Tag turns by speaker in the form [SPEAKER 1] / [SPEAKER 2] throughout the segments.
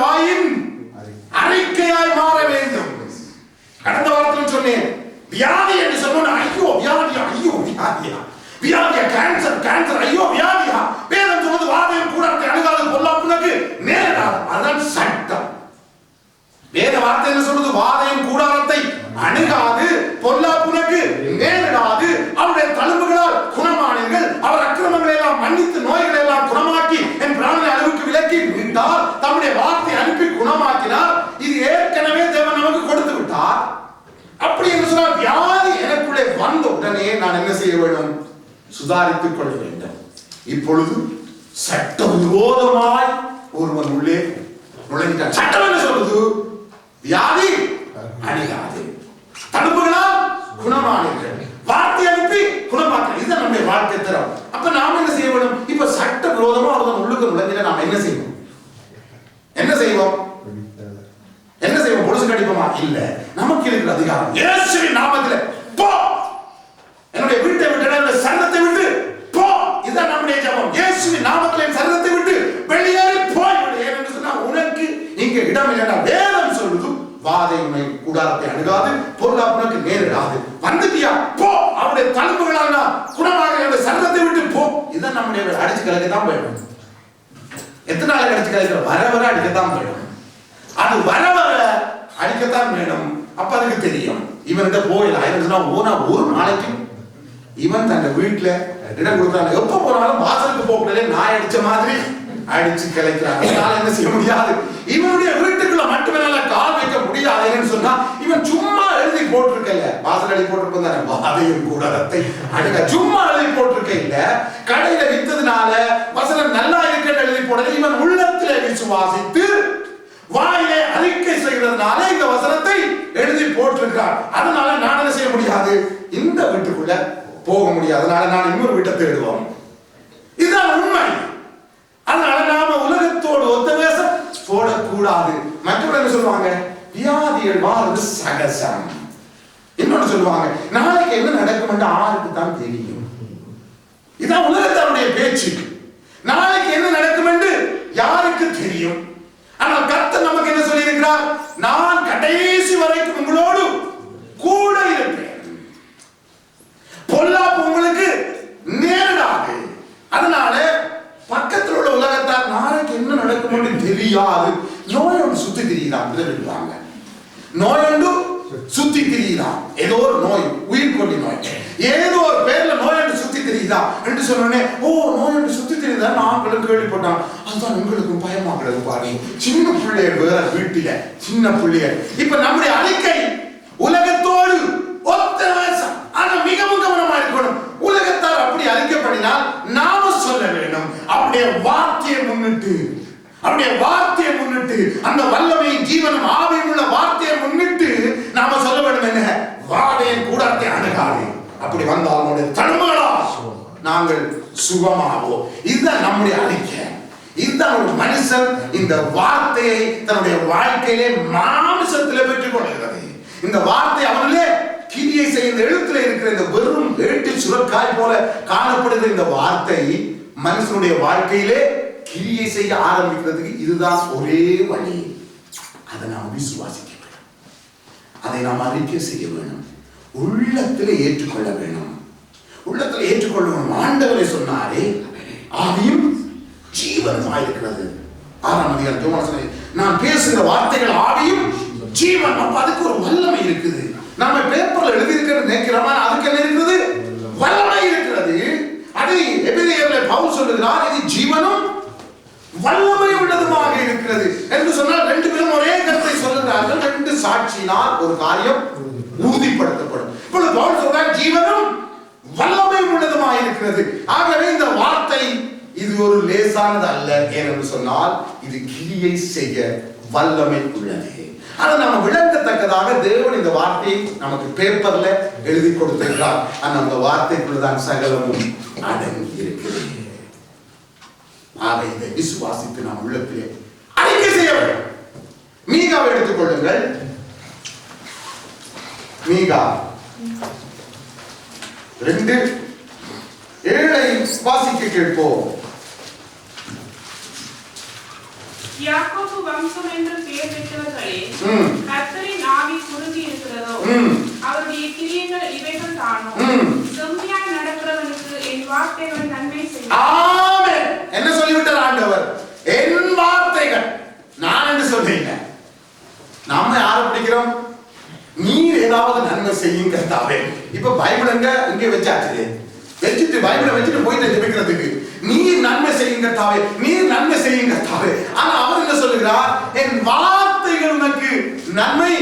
[SPEAKER 1] உங்கள் வாயின் அறிக்கையாய் மாற வேண்டும். கடந்த வாரத்தில் சொன்னேன், வியாதி என்று சொன்ன ஐயோ வியாதியா, ஐயோ வியாதியா, வியாதியா, கேன்சர் கேன்சர், ஐயோ வியாதியா. வேதம் சொன்னது வாதையும் கூடாரத்தை அணுகாது பொல்லாப்புனக்கு நேரிடாது. அதுதான் சட்டம். வேத வார்த்தை என்ன சொல்றது? வாதையும் கூடாரத்தை அணுகாது பொல்லாப்புனக்கு நேரிடாது. அவருடைய தழும்புகளால் குணமானீர்கள். அவர் அக்கிரமங்களை எல்லாம் மன்னித்து நோய்களை எல்லாம் குணமாக்கி என் பிராணனை அளவுக்கு விலக்கி மீட்டார். தம்முடைய வார்த்தை அனுப்பி குணமாக்கினார். இது ஏற்கனவே தேவன் நமக்கு கொடுத்து விட்டார். அப்படி என்று சொன்னால் வியாதி எனக்குள்ளே வந்த உடனே நான் என்ன செய்ய வேண்டும்? சுதாரித்துக் கொள்ள வேண்டும். இப்பொழுது சட்டவிரோதமாய் ஒருவன் உள்ளே நுழைந்தார். சட்டம் என்ன சொல்லுது? வியாதி அணுகாது, தடுப்புகளால் குணமானீர்கள், வார்த்தை அனுப்பி குணமாக்க. இதுதான் நம்முடைய வாழ்க்கை தரம். அப்ப நாம என்ன செய்ய வேண்டும்? இப்ப சட்ட விரோதமா ஒருவன் உள்ளுக்கு நுழைஞ்சினா நாம என்ன செய்வோம்? என்ன செய்வோம்? என்ன செய்வோம்? பொழுது கடிப்போமா? இல்ல. நமக்கு இருக்கிற அதிகாரம் இயேசுவின் நாமத்தில் போ, என்னுடைய வீட்டை விட்டு, என்னுடைய சரீரத்தை விட்டு போ. இதுதான் நம்முடைய ஜெபம். இயேசுவின் நாமத்தில் என் சரீரத்தை விட்டு வெளியேறி போய்விடு. ஏனென்று சொன்னால் உனக்கு இங்க இடம் இல்லைன்னா வேதம் சொல்லுது வாதை உன்னை கூடாரத்தை அணுகாது பொருளாப்புனக்கு நேரிடாது. வந்துட்டியா போ, அவருடைய தழும்புகளால் குணமாக என்னுடைய சரீரத்தை விட்டு போ. இதுதான் நம்முடைய அடிச்சு கலைக்கத்தான் வேணும். எத்தனை நாளைக்கு அடிச்சு கலைக்கிற? வர வர அடிக்கத்தான் வேணும். அது வர வர அடிக்கத்தான் வேணும். அப்ப அதுக்கு தெரியும் இவன்கிட்ட போயிடலாம். ஒரு நாளைக்கு இவன் தன் வீட்டுல இடம் கொடுக்குறாங்க. எப்ப போனாலும் வாசலுக்கு போகக்கூடாது, நாய் அடிச்ச மாதிரி அடிச்சு கலைக்கிறாங்க. அதனால என்ன செய்ய முடியாது? இவனுடைய வீட்டுக்குள்ள மட்டுமே கால் வைக்க முடியாது. சொன்னா இவன் சும்மா எழுதி போட்டிருக்கல, வாசல் எழுதி போட்டிருப்பாங்க வாதையும் கூடாரத்தை அடிக்க. சும்மா எழுதி போட்டிருக்க இல்ல, கடையில வித்ததுனால வசனம் நல்லா இருக்குன்னு எழுதி போடல. இவன் உள்ளத்திலே விசுவாசித்து வாயிலே அறிக்கை செய்கிறதுனால இந்த வசனத்தை எழுதி போட்டிருக்கிறார். அதனால நான் என்ன செய்ய முடியாது? இந்த வீட்டுக்குள்ள போக முடியாது. அதனால நான் இன்னொரு வீட்டை தேடுவோம். இதுதான் உண்மை. அதனால நாம உலகத்தோடு ஒத்த வேஷம் போடக்கூடாது. மற்றவர்கள் என்ன சொல்லுவாங்க? வியாதிகள் வாழ்றது சகசம். இன்னொன்னு சொல்லுவாங்க, நாளைக்கு என்ன நடக்கும் என்று ஆருக்கு தான் தெரியும். இதான் உலகத்தாருடைய பேச்சு. நாளைக்கு என்ன நடக்கும் என்று யாருக்கு தெரியும்? ஆனால் கர்த்தர் நமக்கு என்ன சொல்லி இருக்கிறார்? நான் கடைசி வரைக்கும் உங்களோடு கூட இருப்பேன். பொல்லாப்பு உங்களுக்கு நேரிடாது. அதனால பக்கத்தில் உள்ள உலகத்தார் நாளைக்கு என்ன நடக்கும் என்று தெரியாது. நோய் ஒன்று சுத்தி திரியுதான். நோய் ஒன்று சுத்தி திரியுதான். ஏதோ ஒரு நோய், உயிர் கொல்லி நோய், ஏதோ ஒரு பேர்ல நோய் ஒன்று சுத்தி திரியுதா என்று சொன்னோடனே, ஓ நோய் ஒன்று சுத்தி திரியுதா நாங்களும் கேள்விப்பட்டோம். அதுதான் உங்களுக்கும் பயமாகிறது பாரு. சின்ன பிள்ளையர் வேற வீட்டில, சின்ன பிள்ளையர். இப்ப நம்முடைய அறிக்கை உலகத்தோடு ஒத்த வேஷம். ஆனா மிகவும் கவனமா இருக்கணும். உலகத்தார் அப்படி அறிக்கைப்படினால் நாம சொல்ல வேண்டும். அப்படியே வார்த்தையை முன்னிட்டு, அப்படியே வார்த்தையை முன்னிட்டு, அந்த வல்லமை ஜீவனும் ஆவியும் உள்ள வார்த்தையை முன்னிட்டு நாம சொல்ல வேண்டும். என்ன? வாதையின் கூடாரத்தை அணுகாது. அப்படி வந்தால் நம்முடைய தழும்புகளா நாங்கள் சுகமாவோம். இதுதான் நம்முடைய அறிக்கை. இதுதான் ஒரு மனுஷன் இந்த வார்த்தையை தன்னுடைய வாழ்க்கையிலே மாம்சத்திலே பெற்றுக் கொள்கிறது. இந்த வார்த்தை அவனிலே கிரியை செய்ய எழுத்துல இருக்கிற இந்த வெறும் ஏட்டு சுரக்காய் போல காணப்படுகிற இந்த வார்த்தை மனுஷனுடைய வாழ்க்கையிலே கிரியை செய்ய ஆரம்பிக்கிறதுக்கு இதுதான் ஒரே வழி. அதை நாம் விசுவாசிக்க வேண்டும். அதை நாம் அறிக்கை செய்ய வேண்டும். உள்ளத்திலே ஏற்றுக்கொள்ள வேண்டும். உள்ளத்தில் ஏற்றுக்கொள்ள வேண்டும். ஆண்டவரை சொன்னாரே ஆவியும் ஜீவனுமாய் இருக்கிறது. 6ஆம் அதிகாரம் யோவான் நான் பேசுகிற வார்த்தைகள் ஆவியும் ஜீவன். அப்ப அதுக்கு ஒரு வல்லமை இருக்குது. நம்ம பேப்பர்ல எழுதி இருக்கிறது நினைக்கிறோமா? அதுக்கு என்ன இருக்கிறது? வல்லமை இருக்கிறது. அது எபிரேயர்ல பவுல் சொல்லுகிறார், இது ஜீவனும் வல்லமை உள்ளதுமாக இருக்கிறது என்று சொன்னால் ரெண்டு பேரும் ஒரே கருத்தை சொல்லுகிறார்கள். ரெண்டு சாட்சியினால் ஒரு காரியம் உறுதிப்படுத்தப்படும். இப்பொழுது பவுல் சொல்றார் ஜீவனும் வல்லமை உள்ளதுமாக இருக்கிறது. ஆகவே இந்த வார்த்தை இது ஒரு லேசானது அல்ல. ஏனென்று சொன்னால் இது கிரியை செய்ய வல்லமை உள்ளது. அதை நம்ம விளங்கத்தக்கதாக தேவன் இந்த வார்த்தையை நமக்கு பேப்பர்ல எழுதி கொடுத்திருக்கிறார். அந்த வார்த்தைக்குள்ளதான் சகலமும் அடங்கி இருக்கிறது. இதை விசுவாசித்து நாம் உள்ளத்திலே அறிக்கை செய்ய வேண்டும். மீகாவை எடுத்துக் கொள்ளுங்கள். மீகா 2:7 வாசிக்க கேட்போம்.
[SPEAKER 2] யாக்கோபு வம்சம் என்று பெயர் பெற்றவர்களே, கர்த்தரின் ஆவி குறுகி இருக்கிறதோ, அவருடைய கிரியைகள் இவைகள் தானோ. செம்மையாய் நடக்கிறவனுக்கு என் வார்த்தைகள் நன்மை செய்யும்.
[SPEAKER 1] ஆமென். என்ன சொல்லிவிட்டார் ஆண்டவர்? என் வார்த்தைகள். நான் என்று சொல்றீங்க. நாம யாரை பிடிக்கிறோம்? நீர் ஏதாவது நன்மை செய்யுங்க தாவே. இப்ப பைபிள் இங்கே வச்சாச்சு, வச்சுட்டு பைபிளை வச்சுட்டு போயிட்டு ஜெபிக்கிறதுக்கு நீர் நன்மை செய்யுங்க தாவே, நீர் நன்மை செய்யுங்க தாவே. ஆனா அவர் என்ன சொல்லுகிறார்? என் வார்த்தைகள் உனக்கு நன்மை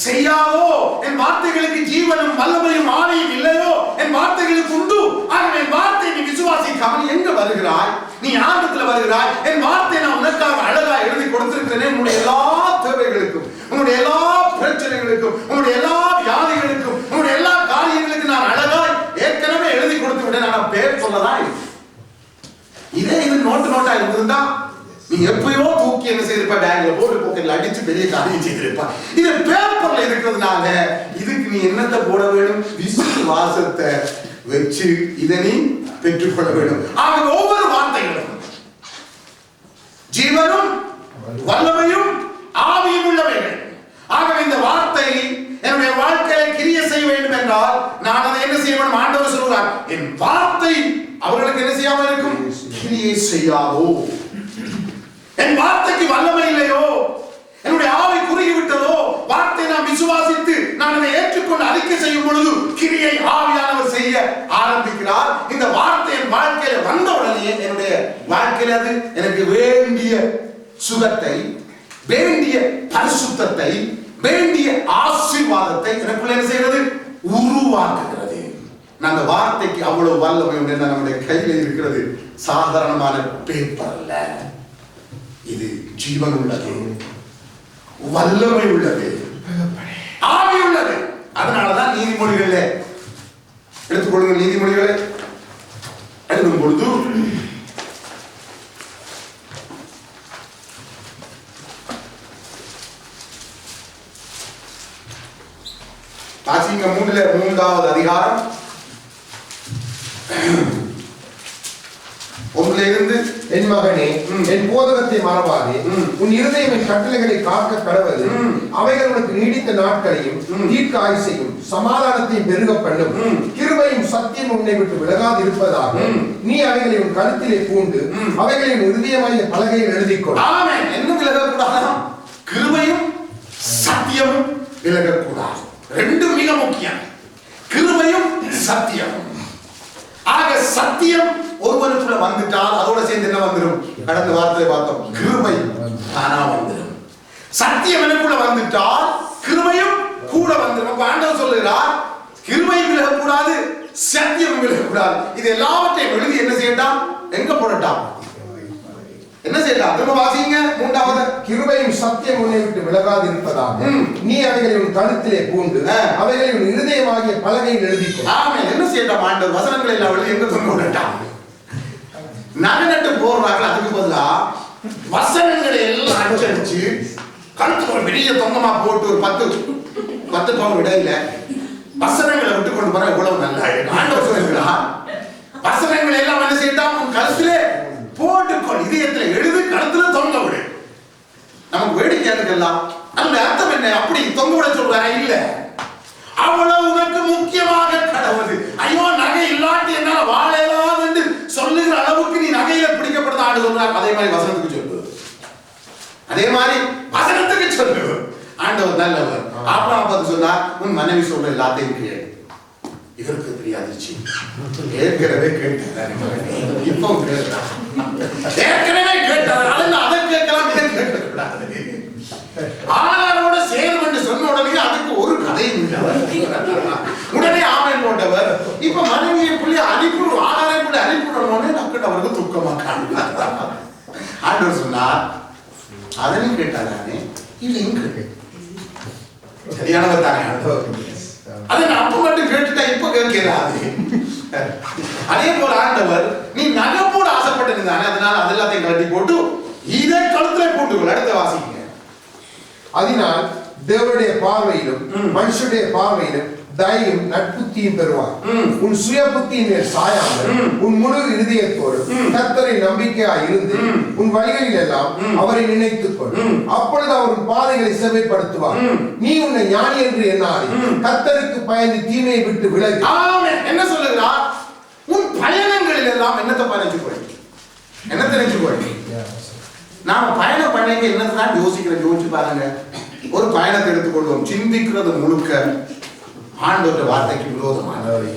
[SPEAKER 1] செய்யாதோ, என் வார்த்தைகளுக்கு ஜீவனும் வல்லமையும் ஆணையும் இல்லையோ, என் வார்த்தைகளுக்கு உண்டு. ஆகவே என் வார்த்தை நீ விசுவாசிக்காமல் எங்க வருகிறாய்? நீ ஆண்டத்துல வருகிறாய். என் வார்த்தை நான் உனக்காக அழகா எழுதி கொடுத்திருக்கிறேன். உன்னுடைய எல்லா தேவைகளுக்கும், உன்னுடைய எல்லா பிரச்சனைகளுக்கும், உன்னுடைய எல்லா வியாதிகளுக்கும், உன்னுடைய எல்லா காரியங்களுக்கும் நான் அழகாய் ஏற்கனவே எழுதி கொடுத்து விட. நான் பேர் சொல்லதான் இதே இது நோட்டா இருந்திருந்தா நீ எப்பயோ தூக்கி என்ன செய்திருப்ப, பேங்க்ல போட்டு போக்கெட்ல அடிச்சு பெரிய காரியம் செய்திருப்பா. இது பேப்பர்ல இருக்கிறதுனால இதுக்கு நீ என்னத்தை போட வேணும்? விசுவாசத்தை வச்சு இதை நீ பெற்றுக்கொள்ள வேண்டும். ஆக ஒவ்வொரு வார்த்தைகளும் ஜீவனும் வல்லமையும் ஆவியும் உள்ளவைகள். ஆகவே இந்த வார்த்தை என்னுடைய வாழ்க்கையை கிரியை செய்ய வேண்டும் என்றால் நான் அதை என்ன செய்ய வேண்டும்? ஆண்டவர் சொல்கிறார், என் வார்த்தை அவர்களுக்கு என்ன செய்யாம இருக்கும்? கிரியை செய்யாதோ. என் வார்த்தைக்கு வல்லமை இல்லையோ, என்னுடைய ஆவி குறுகி விட்டதோ, வார்த்தை நான் விசுவாசித்து நான் அதை ஏற்றுக்கொண்டு அறிக்கை செய்யும் பொழுது கிரியை ஆவியானவர் செய்ய ஆரம்பிக்கிறார். இந்த வார்த்தை என் வாழ்க்கையில வந்த உடனே என்னுடைய வாழ்க்கையில அது எனக்கு வேண்டிய சுகத்தை, வேண்டிய பரிசுத்தத்தை, வேண்டிய ஆசீர்வாதத்தை எனக்குள்ள என்ன செய்கிறது? உருவாக்குகிறது. அந்த வார்த்தைக்கு அவ்வளவு வல்லமை உண்டு. நம்முடைய கையில இருக்கிறது சாதாரணமான பேப்பர் அல்ல. இது ஜீவன் உள்ளது, வல்லமை உள்ளது, ஆவி உள்ளது. அதனாலதான் நீதிமொழிகளை எடுத்துக்கொள்ளுங்கள். நீதிமொழிகளை எழுதும் பொழுது வாசிங்க 3வது அதிகாரம் 1
[SPEAKER 3] என் மகனே, என் போதகத்தை மறவாதே, உன் இருதயம் என் கட்டளைகளை காக்க கடவது. அவைகள் உனக்கு நீடித்த நாட்களையும் தீர்க்க ஆயுசையும் சமாதானத்தையும் பெருக பண்ணும். கிருபையும் சத்தியம் உன்னை விட்டு விலகாது இருப்பதாக நீ அவைகளை உன் கருத்திலே பூண்டு அவைகளை உன் இருதயமாகிய பலகையில் எழுதிக்கொள்.
[SPEAKER 1] ஆமென். என்ன விலகக்கூடாது? கிருபையும் சத்தியமும் விலகக்கூடாது. ரெண்டும் மிக முக்கியம். கிருபையும் சத்தியமும். ஆக சத்தியம் ஒருவனுக்குள்ள வந்துட்டால் அதோட சேர்ந்து என்ன வந்துடும்? கடந்த வார்த்தையை பார்த்தோம், கிருபை தானா வந்துடும். சத்தியம் எனக்குள்ள வந்துட்டால் கிருபையும் கூட வந்துடும். அப்ப ஆண்டவர் சொல்லுகிறார், கிருபை விலகக்கூடாது, சத்தியம் விலகக்கூடாது. இது எல்லாவற்றையும் எழுதி என்ன செய்யட்டாம்? எங்க போடட்டாம்? என்ன செய்யலாம்? திரும்ப வாசிங்க. 3வது,
[SPEAKER 3] கிருபையும் சத்தியம் உன்னை விட்டு விலகாது இருப்பதாக நீ அவைகளை உன் கழுத்திலே பூண்டு அவைகளை உன் இருதயமாகிய பலகையில் எழுதிக்கொள்.
[SPEAKER 1] ஆமென். என்ன செய்யலாம்? ஆண்டவர் வசனங்களை எல்லாம் எழுதி எங்க தொங்க விடட்டாம்? நகநட்டு போடுறாங்க. அதுக்கு பதிலா வசனங்களை எல்லாம் அச்சடிச்சு கழுத்து ஒரு பெரிய தொங்கமா போட்டு ஒரு 10 பவுன் இடையில வசனங்களை விட்டு கொண்டு போற இவ்வளவு நல்லா இருக்கு. ஆண்டவர் சொல்லுகிறார், வசனங்களை எல்லாம் என்ன செய்யட்டாம்? உன் கழுத்திலே போட்டுக்கொள், இதயத்துல எழுது, கழுத்துல தொங்க விடு. நமக்கு வேடிக்கை இருக்கலாம். அதனுடைய அர்த்தம் என்ன? அப்படி தொங்க விட சொல்றாங்க இல்ல, அவ்வளவு உனக்கு முக்கியமாக கடவுது. ஐயோ நகை இல்லாட்டி என்னால வாழலாம் என்று சொல்லுகிற அளவுக்கு நீ நகையில பிடிக்கப்படுத ஆண்டு சொல்றாங்க. அதே மாதிரி வசனத்துக்கு சொல்லு, அதே மாதிரி வசனத்துக்கு சொல்லு. ஆண்டவர் நல்லவர். ஆபிரகாம் பார்த்து சொன்னார், உன் மனைவி சொல்ற எல்லாத்தையும் கேளு. இதற்கு தெரியாதுச்சு, ஏற்கனவே கேட்டார், இப்போ கேட்கிறார், ஏற்கனவே கேட்டார். அதை கேட்கலாம், இதை கேட்கக்கூடாது. ஆனாரோட சேரும் என்று சொன்ன உடனே அதுக்கு ஒரு கதையும் உடனே ஆமென் போட்டவர். இப்ப மனைவியை புள்ளி அனுப்பி ஆனாரை புள்ளி அனுப்பிவிடணும்னே நமக்கு அவருக்கு துக்கமா காண்பார். ஆண்டவர் சொன்னார், அதனையும் கேட்டாதானே, இதையும் கேட்டு சரியானவர் தானே. அதை நான் அப்ப மட்டும் கேட்டுட்டா இப்ப கேட்கிறாரு. அதே போல ஆண்டவர், நீ நகை போட ஆசைப்பட்டிருந்தானே, அதனால அது எல்லாத்தையும் கட்டி போட்டு இதை கழுத்துல போட்டு அடுத்த வாசிங்க.
[SPEAKER 3] அதனால் தேவனுடைய பார்வையிலும் மனுஷனுடைய பார்வையிலும் தயையும் நட்புத்தியும் பெறுவாய். உன் சுய புத்தியின் மேல் சாயாமல் உன் முழு இருதயத்தோடு கர்த்தரின் நம்பிக்கையாய் இருந்து உன் வழிகளில் எல்லாம் அவரை நினைத்துக் கொள். அப்பொழுது அவர் பாதைகளை செவ்வைப்படுத்துவார். நீ உன்னை ஞானி என்று எண்ணாதே, கர்த்தருக்கு பயந்து தீமையை விட்டு விலகு.
[SPEAKER 1] ஆமென். என்ன சொல்லுகிறார்? உன் பயணங்களில் எல்லாம் என்னத்தை பயணிச்சுக்கொள், என்ன தெரிஞ்சுக்கொள். நாம பயணம் பண்ணீங்க என்னதான் யோசிச்சு பாருங்க. ஒரு பயணத்தை எடுத்துக்கொள்வோம், சிந்திக்கிறது முழுக்க ஆண்டவருடைய வார்த்தைக்கு விரோதமானது.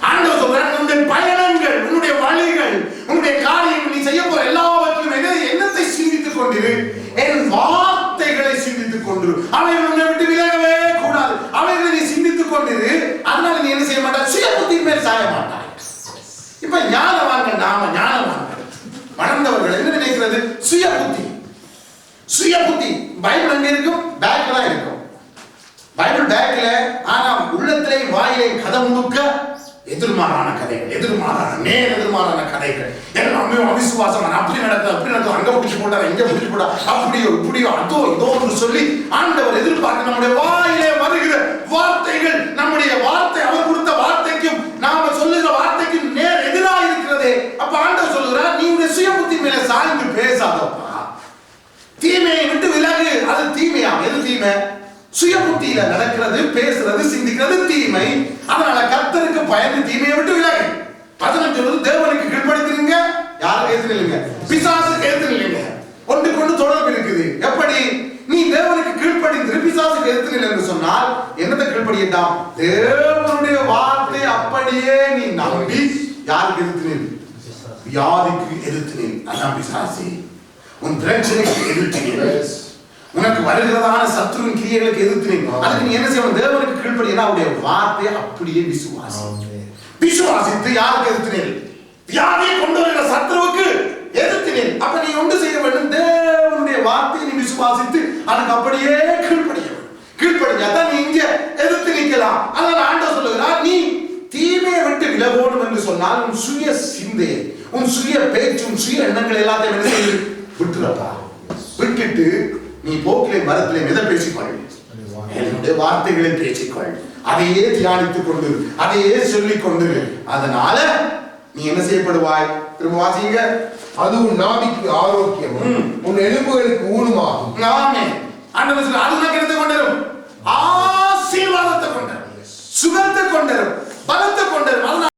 [SPEAKER 1] ஆண்டவர் சொல்றார், உன்னுடைய பயணங்கள், உன்னுடைய வழிகள், உன்னுடைய காரியங்கள், நீ செய்ய போற எல்லாவற்றிலும் என்னத்தை சிந்தித்துக் கொண்டிரு, என் வார்த்தைகளை சிந்தித்துக் கொண்டிரு. அவைகள் உன்னை விட்டு விலகவே கூடாது. அவைகளை நீ சிந்தித்துக் கொண்டிரு. அதனால நீ என்ன செய்ய மாட்டாய்? சுய புத்தியின் மேல் சாய மாட்டாய். இப்ப ஞானவான்கள், நாம ஞானவான்கள் வளர்ந்தவர்கள் என்ன நினைக்கிறது? சுய புத்தி. சுய புத்தி பைபிள் எங்க இருக்கும்? பேக்ல தான் இருக்கும். பைபிள் பேக்ல. ஆனா உள்ளத்திலே வாயிலே கதை முழுக்க எதிர்மாறான கதைகள், எதிர்மாறான கதைகள். எல்லாமே அவிசுவாசம். அப்படி நடக்குது, அங்க பிடிச்சு போட்டாரு, இங்க பிடிச்சு போட்டா, அப்படியோ இப்படியோ அதோ இதோ என்று சொல்லி ஆண்டவர் எதிர்பார்க்க நம்முடைய வாயிலே வருகிற வார்த்தைகள், நம்முடைய வார்த்தை, அவர் கொடுத்த வார்த்தைக்கும் நாம சொல்லுகிற வார்த்தைக்கும் நேர் எதிராக இருக்கிறதே. அப்ப ஆண்டவர் சொல்லுகிறார், நீ உடைய சுய புத்தி மேல சாய்ந்து பேசாதப்பா, தீமையை விட்டு விலகு. அது தீமையா? எது தீமை? சுய புத்தியில நடக்கிறது, பேசுறது, சிந்திக்கிறது தீமை. அதனால கர்த்தருக்கு பயந்து தீமையை விட்டு விலகு. 15 தேவனுக்கு கீழ்ப்படுத்திருங்க. யாருக்கு ஏத்துறீங்க? பிசாசுக்கு ஏத்துறீங்க. ஒன்றுக்கு ஒன்று தொடர்பு இருக்குது. எப்படி? நீ தேவனுக்கு கீழ்ப்படிந்து பிசாசுக்கு ஏத்துறீங்க என்று சொன்னால் என்னத்தை கீழ்ப்படியட்டாம்? தேவனுடைய வார்த்தை அப்படியே நீ நம்பி யாருக்கு எதிர்த்தினீர்? வியாதிக்கு எதிர்த்தினீர். அதான் பிசாசி. உன் பிரச்சனைக்கு எதிர்த்தினீர். உனக்கு வருகிறதான சத்துருவின் கிரியைகளுக்கு எதிர்த்தினீர். அதுக்கு நீ என்ன செய்யணும்? தேவனுக்கு கீழ்ப்படியா அவருடைய வார்த்தையை அப்படியே விசுவாசித்து யாருக்கு எதிர்த்தினீர்? வியாதியை கொண்டு வருகிற சத்துருவுக்கு எதிர்த்தினீர். அப்ப நீ ஒன்று செய்ய வேண்டும், தேவனுடைய வார்த்தையை நீ விசுவாசித்து அதுக்கு அப்படியே கீழ்ப்படிய வேண்டும். கீழ்ப்படிஞ்சாதான் நீ இங்க எதிர்த்து நிற்கலாம். அதனால ஆண்டவர் சொல்லுகிறார், நீ தீமையை விட்டு விலகணும் என்று சொன்னால் உன் சுய சிந்தையை, உன் சுய பேச்சு, உன் சுய எண்ணங்கள் எல்லாத்தையும் என்ன செய்து விட்டுறப்பா. விட்டுட்டு நீ போக்கிலே மரத்திலே எதை பேசிக்கொள்? என்னுடைய வார்த்தைகளை பேசிக்கொள். அதையே தியானித்துக் கொண்டு, அதையே சொல்லிக் கொண்டு, அதனால நீ என்ன செய்யப்படுவாய்? திரும்ப வாசிங்க.
[SPEAKER 3] அது உன் நாவிக்கு ஆரோக்கியமும் உன் எலும்புகளுக்கு ஊனமாகும்.
[SPEAKER 1] ஆமென். ஆண்டவர் சொல்றார், அது உனக்கு என்னத்தை கொண்டரும்? ஆசீர்வாதத்தை கொண்டரும், சுகத்தை கொண்டரும், பலத்தை கொண்டரும்.